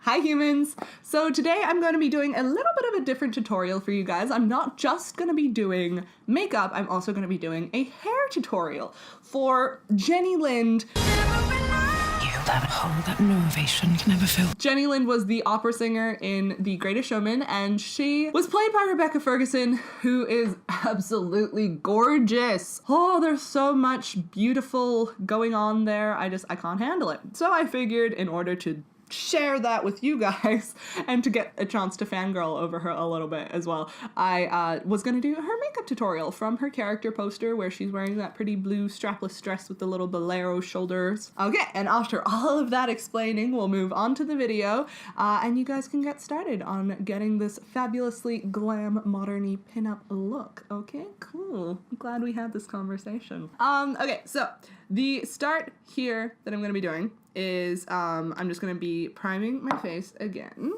Hi humans! So today I'm going to be doing a little bit of a different tutorial for you guys. I'm not just going to be doing makeup, I'm also going to be doing a hair tutorial for Jenny Lind. That hole that no ovation can ever fill. Jenny Lind was the opera singer in The Greatest Showman, and she was played by Rebecca Ferguson, who is absolutely gorgeous. Oh, there's so much beautiful going on there. I can't handle it. So I figured in order to share that with you guys and to get a chance to fangirl over her a little bit as well, I was gonna do her makeup tutorial from her character poster where she's wearing that pretty blue strapless dress with the little bolero shoulders. Okay, and after all of that explaining, we'll move on to the video and you guys can get started on getting this fabulously glam modern-y pinup look. Okay, cool. I'm glad we had this conversation. Okay, so the start here that I'm gonna be doing is I'm just gonna be priming my face again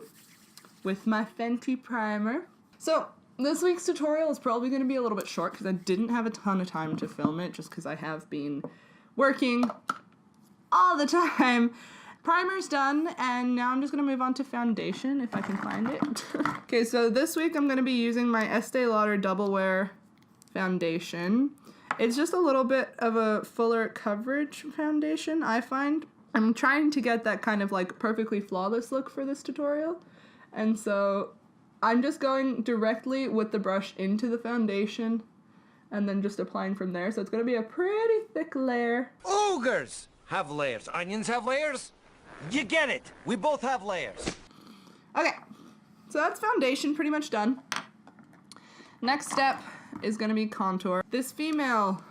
with my Fenty primer. So this week's tutorial is probably gonna be a little bit short because I didn't have a ton of time to film it just because I have been working all the time. Primer's done, and now I'm just gonna move on to foundation if I can find it. Okay, so this week I'm gonna be using my Estee Lauder Double Wear foundation. It's just a little bit of a fuller coverage foundation, I find. I'm trying to get that kind of like perfectly flawless look for this tutorial, and so I'm just going directly with the brush into the foundation and then just applying from there, so it's going to be a pretty thick layer. Ogres have layers. Onions have layers. You get it. We both have layers. Okay, so that's foundation pretty much done. Next step is going to be contour. This female,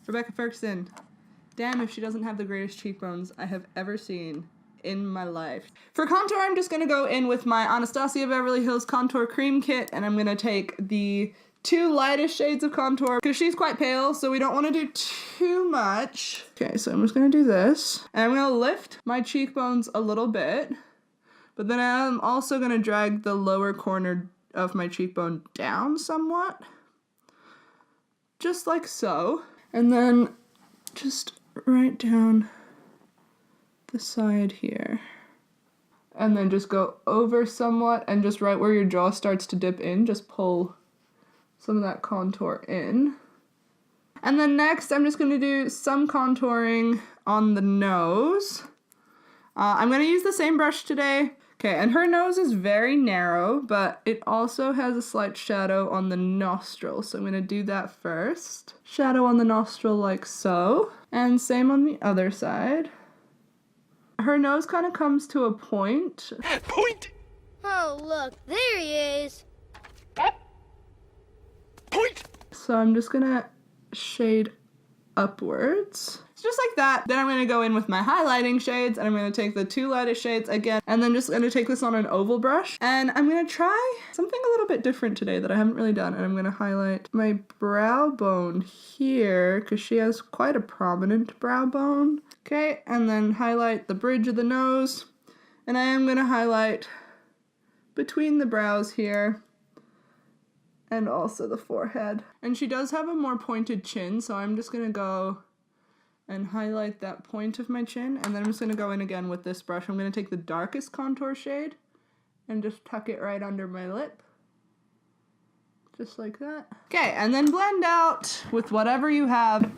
Rebecca Ferguson, damn if she doesn't have the greatest cheekbones I have ever seen in my life. For contour, I'm just gonna go in with my Anastasia Beverly Hills Contour Cream Kit, and I'm gonna take the two lightest shades of contour because she's quite pale, so we don't want to do too much. Okay, so I'm just gonna do this, and I'm gonna lift my cheekbones a little bit, but then I'm also gonna drag the lower corner of my cheekbone down somewhat, just like so, and then just right down the side here, and then just go over somewhat, and just right where your jaw starts to dip in, just pull some of that contour in. And then next I'm just going to do some contouring on the nose. I'm going to use the same brush today. Okay, and her nose is very narrow, but it also has a slight shadow on the nostril, so I'm going to do that first. Shadow on the nostril like so, and same on the other side. Her nose kind of comes to a point. Point! Oh, look, there he is. Point! So I'm just going to shade upwards. Just like that. Then I'm going to go in with my highlighting shades, and I'm going to take the two lightest shades again, and then just going to take this on an oval brush, and I'm going to try something a little bit different today that I haven't really done, and I'm going to highlight my brow bone here because she has quite a prominent brow bone. Okay, and then highlight the bridge of the nose, and I am going to highlight between the brows here and also the forehead. And she does have a more pointed chin, so I'm just going to go and highlight that point of my chin, and then I'm just going to go in again with this brush. I'm going to take the darkest contour shade and just tuck it right under my lip. Just like that. Okay, and then blend out with whatever you have.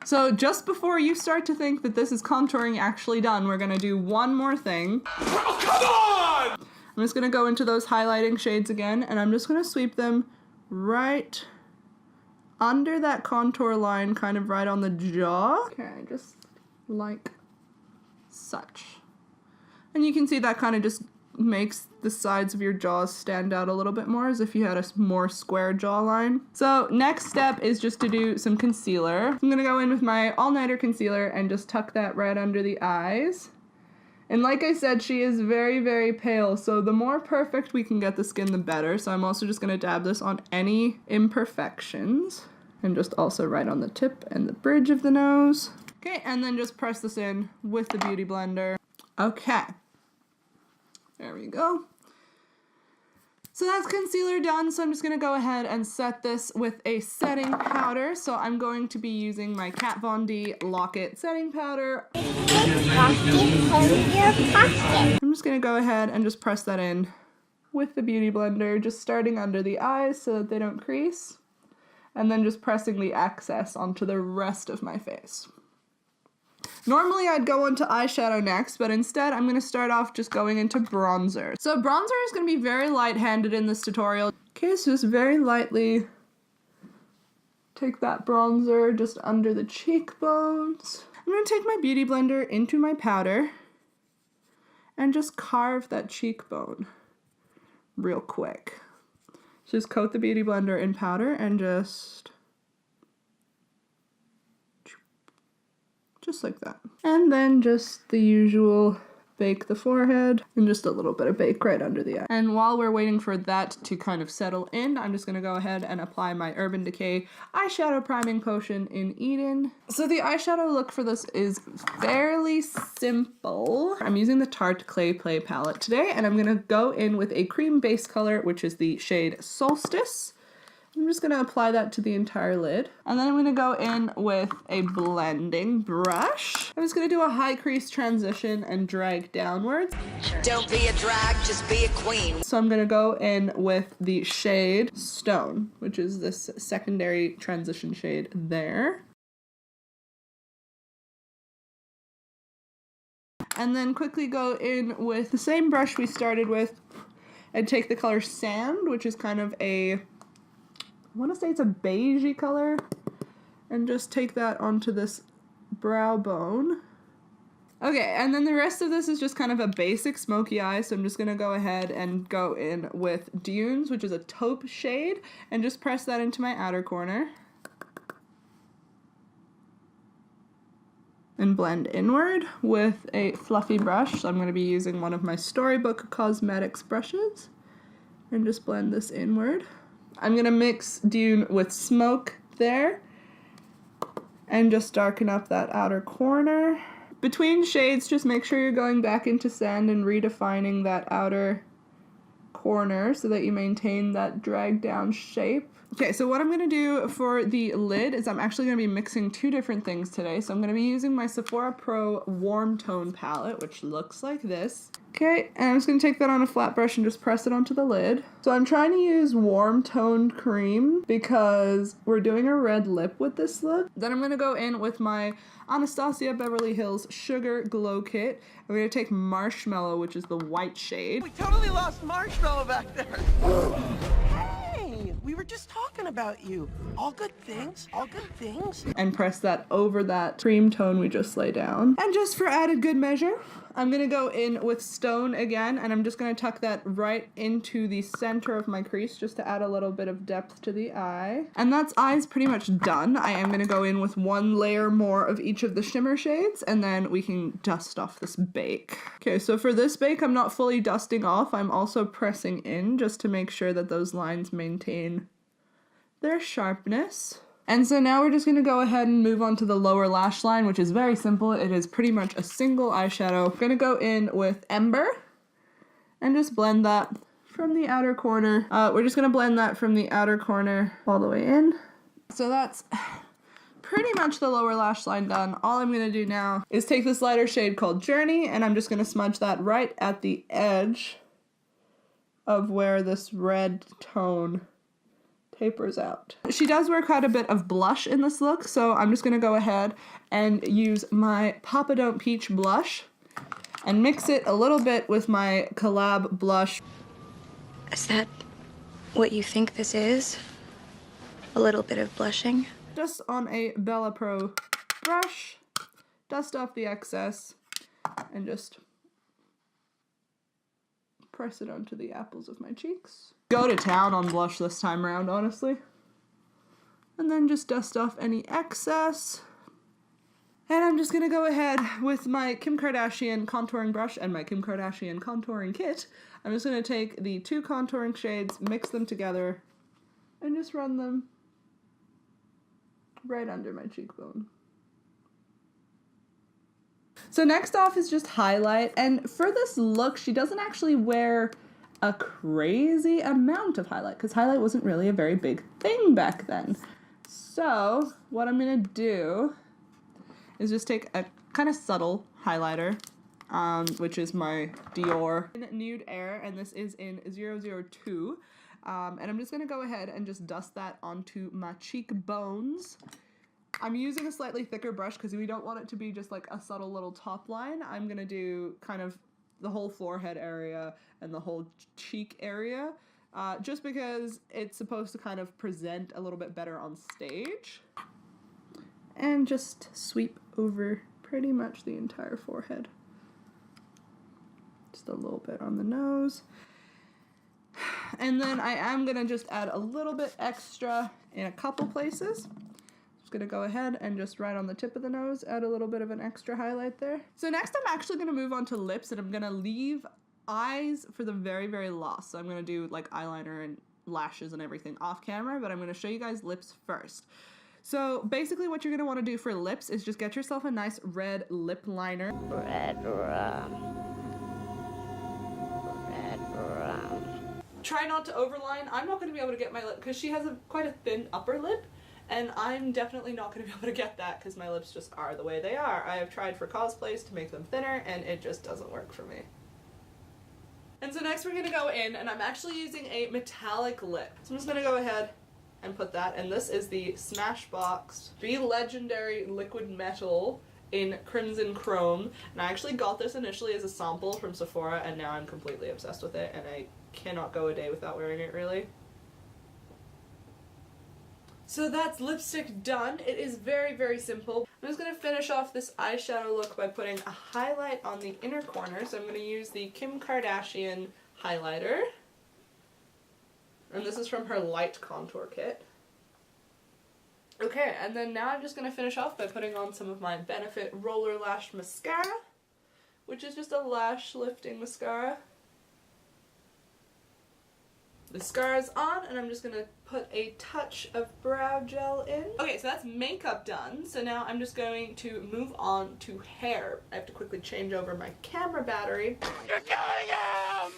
So just before you start to think that this is contouring actually done, we're going to do one more thing. Oh, come on! I'm just going to go into those highlighting shades again, and I'm just going to sweep them right under that contour line, kind of right on the jaw. Okay, just like such. And you can see that kind of just makes the sides of your jaws stand out a little bit more, as if you had a more square jawline. So next step is just to do some concealer. I'm gonna go in with my all-nighter concealer and just tuck that right under the eyes. And like I said, she is very, very pale, so the more perfect we can get the skin, the better. So I'm also just going to dab this on any imperfections, and just also right on the tip and the bridge of the nose. Okay, and then just press this in with the Beauty Blender. Okay. There we go. So that's concealer done, so I'm just gonna go ahead and set this with a setting powder. So I'm going to be using my Kat Von D Lock-It setting powder. I'm just gonna go ahead and just press that in with the Beauty Blender, just starting under the eyes so that they don't crease, and then just pressing the excess onto the rest of my face. Normally I'd go into eyeshadow next, but instead I'm going to start off just going into bronzer. So bronzer is going to be very light-handed in this tutorial. Okay, so just very lightly take that bronzer just under the cheekbones. I'm going to take my Beauty Blender into my powder and just carve that cheekbone real quick. Just coat the Beauty Blender in powder and just like that. And then just the usual bake the forehead and just a little bit of bake right under the eye. And while we're waiting for that to kind of settle in, I'm just gonna go ahead and apply my Urban Decay eyeshadow priming potion in Eden. So the eyeshadow look for this is fairly simple. I'm using the Tarte Clay Play palette today, and I'm gonna go in with a cream base color, which is the shade Solstice. I'm just going to apply that to the entire lid. And then I'm going to go in with a blending brush. I'm just going to do a high crease transition and drag downwards. Don't be a drag, just be a queen. So I'm going to go in with the shade Stone, which is this secondary transition shade there. And then quickly go in with the same brush we started with and take the color Sand, which is kind of a, I want to say it's a beigey color, and just take that onto this brow bone. Okay, and then the rest of this is just kind of a basic smoky eye, so I'm just going to go ahead and go in with Dunes, which is a taupe shade, and just press that into my outer corner. And blend inward with a fluffy brush, so I'm going to be using one of my Storybook Cosmetics brushes, and just blend this inward. I'm going to mix Dune with Smoke there and just darken up that outer corner. Between shades, just make sure you're going back into Sand and redefining that outer corner so that you maintain that drag down shape. Okay, so what I'm going to do for the lid is I'm actually going to be mixing two different things today. So I'm going to be using my Sephora Pro Warm Tone palette, which looks like this. Okay, and I'm just going to take that on a flat brush and just press it onto the lid. So I'm trying to use warm toned cream because we're doing a red lip with this look. Then I'm going to go in with my Anastasia Beverly Hills Sugar Glow Kit. I'm going to take Marshmallow, which is the white shade. We totally lost Marshmallow back there. Hey, we were just talking about you. All good things, all good things. And press that over that cream tone we just laid down. And just for added good measure, I'm going to go in with Stone again, and I'm just going to tuck that right into the center of my crease just to add a little bit of depth to the eye. And that's eyes pretty much done. I am going to go in with one layer more of each of the shimmer shades, and then we can dust off this bake. Okay, so for this bake, I'm not fully dusting off. I'm also pressing in just to make sure that those lines maintain their sharpness. And so now we're just going to go ahead and move on to the lower lash line, which is very simple. It is pretty much a single eyeshadow. I'm going to go in with Ember and just blend that from the outer corner. We're just going to blend that from the outer corner all the way in. So that's pretty much the lower lash line done. All I'm going to do now is take this lighter shade called Journey, and I'm just going to smudge that right at the edge of where this red tone tapers out. She does wear quite a bit of blush in this look, so I'm just going to go ahead and use my Papa Don't Peach blush and mix it a little bit with my COL-LAB blush. Is that what you think this is? A little bit of blushing? Just on a Bella Pro brush, dust off the excess, and just press it onto the apples of my cheeks. Go to town on blush this time around, honestly. And then just dust off any excess. And I'm just gonna go ahead with my Kim Kardashian contouring brush and my Kim Kardashian contouring kit. I'm just gonna take the two contouring shades, mix them together, and just run them right under my cheekbone. So next off is just highlight, and for this look, she doesn't actually wear a crazy amount of highlight, because highlight wasn't really a very big thing back then. So what I'm gonna do is just take a kind of subtle highlighter, which is my Dior Nude Air, and this is in 002. And I'm just gonna go ahead and just dust that onto my cheekbones. I'm using a slightly thicker brush because we don't want it to be just like a subtle little top line. I'm gonna do kind of the whole forehead area and the whole cheek area, just because it's supposed to kind of present a little bit better on stage. And just sweep over pretty much the entire forehead. Just a little bit on the nose. And then I am gonna just add a little bit extra in a couple places. Just gonna go ahead and just right on the tip of the nose, add a little bit of an extra highlight there. So next I'm actually gonna move on to lips, and I'm gonna leave eyes for the very, very last. So I'm gonna do like eyeliner and lashes and everything off camera, but I'm gonna show you guys lips first. So basically what you're gonna wanna do for lips is just get yourself a nice red lip liner. Red rum. Try not to overline. I'm not going to be able to get my lip because she has quite a thin upper lip, and I'm definitely not going to be able to get that because my lips just are the way they are. I have tried for cosplays to make them thinner and it just doesn't work for me. And so next we're going to go in, and I'm actually using a metallic lip. So I'm just going to go ahead and put that, and this is the Smashbox The Legendary Liquid Metal in Crimson Chrome, and I actually got this initially as a sample from Sephora, and now I'm completely obsessed with it, and I cannot go a day without wearing it, really. So that's lipstick done. It is very, very simple. I'm just going to finish off this eyeshadow look by putting a highlight on the inner corner, so I'm going to use the Kim Kardashian highlighter, and this is from her light contour kit. Okay, and then now I'm just going to finish off by putting on some of my Benefit Rollerlash mascara, which is just a lash lifting mascara. Mascara's on, and I'm just going to put a touch of brow gel in. Okay, so that's makeup done, so now I'm just going to move on to hair. I have to quickly change over my camera battery. You're killing him!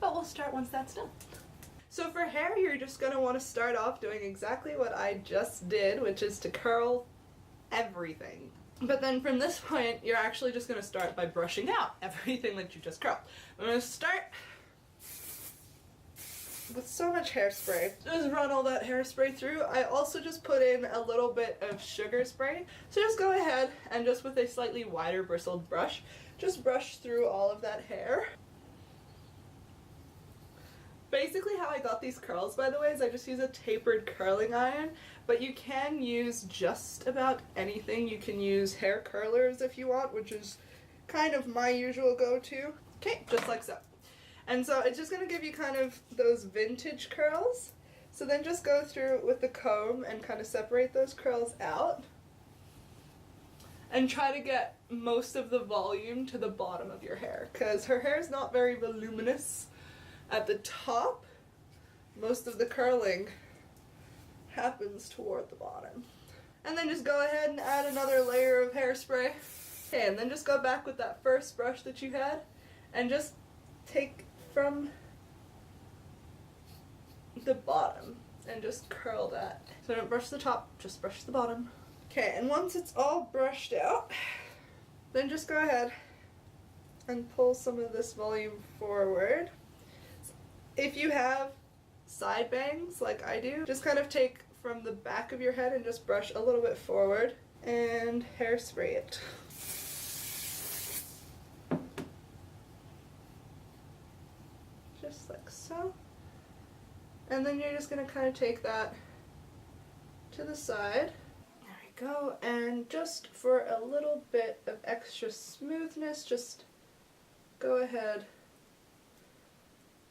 But we'll start once that's done. So for hair, you're just going to want to start off doing exactly what I just did, which is to curl everything. But then from this point, you're actually just going to start by brushing out everything that you just curled. I'm going to start with so much hairspray. Just run all that hairspray through. I also just put in a little bit of sugar spray. So just go ahead and just with a slightly wider bristled brush, just brush through all of that hair. Basically how I got these curls, by the way, is I just use a tapered curling iron, but you can use just about anything. You can use hair curlers if you want, which is kind of my usual go-to. Okay, just like so. And so it's just going to give you kind of those vintage curls. So then just go through with the comb and kind of separate those curls out. And try to get most of the volume to the bottom of your hair, because her hair is not very voluminous at the top. Most of the curling happens toward the bottom. And then just go ahead and add another layer of hairspray. Okay, and then just go back with that first brush that you had and just take from the bottom and just curl that. So don't brush the top, just brush the bottom. Okay, and once it's all brushed out, then just go ahead and pull some of this volume forward. If you have side bangs like I do, just kind of take from the back of your head and just brush a little bit forward and hairspray it. Just like so. And then you're just going to kind of take that to the side. There we go. And just for a little bit of extra smoothness, just go ahead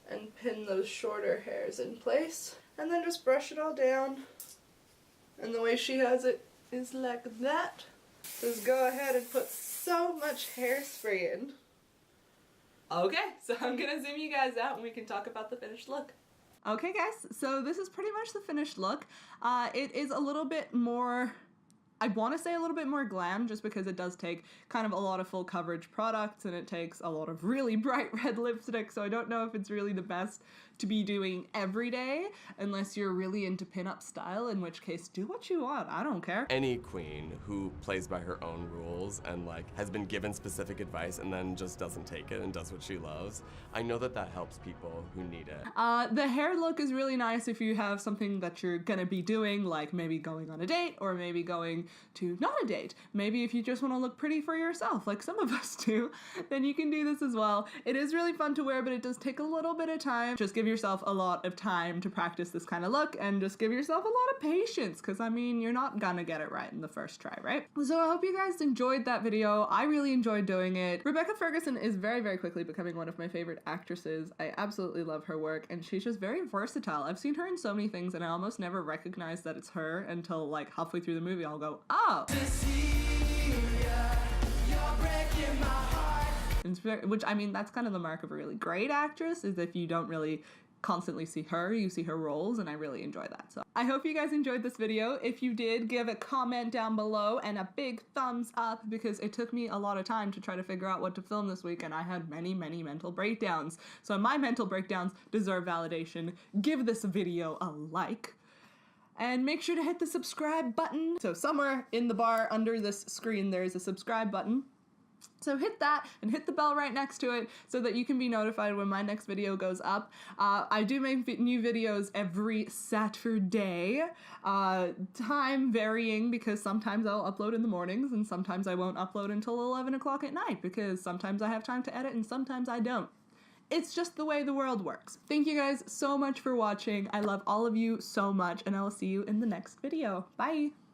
and pin those shorter hairs in place. And then just brush it all down. And the way she has it is like that. Just go ahead and put so much hairspray in. Okay, so I'm gonna zoom you guys out and we can talk about the finished look. Okay guys, so this is pretty much the finished look. It is a little bit more I want to say a little bit more glam just because it does take kind of a lot of full coverage products and it takes a lot of really bright red lipstick, so I don't know if it's really the best to be doing every day unless you're really into pinup style, in which case do what you want, I don't care. Any queen who plays by her own rules and like has been given specific advice and then just doesn't take it and does what she loves, I know that that helps people who need it. The hair look is really nice if you have something that you're gonna be doing, like maybe going on a date or maybe going to not a date. Maybe if you just want to look pretty for yourself, like some of us do, then you can do this as well. It is really fun to wear, but it does take a little bit of time. Just give yourself a lot of time to practice this kind of look and just give yourself a lot of patience, because I mean, you're not gonna get it right in the first try, right? So I hope you guys enjoyed that video. I really enjoyed doing it. Rebecca Ferguson is very, very quickly becoming one of my favorite actresses. I absolutely love her work and she's just very versatile. I've seen her in so many things and I almost never recognize that it's her until like halfway through the movie I'll go, oh! Which, I mean, that's kind of the mark of a really great actress, is if you don't really constantly see her, you see her roles, and I really enjoy that. So I hope you guys enjoyed this video. If you did, give a comment down below and a big thumbs up, because it took me a lot of time to try to figure out what to film this week and I had many, many mental breakdowns. So my mental breakdowns deserve validation. Give this video a like. And make sure to hit the subscribe button. So somewhere in the bar under this screen there is a subscribe button. So hit that and hit the bell right next to it so that you can be notified when my next video goes up. I do make new videos every Saturday, time varying because sometimes I'll upload in the mornings and sometimes I won't upload until 11 o'clock at night because sometimes I have time to edit and sometimes I don't. It's just the way the world works. Thank you guys so much for watching. I love all of you so much and I will see you in the next video. Bye!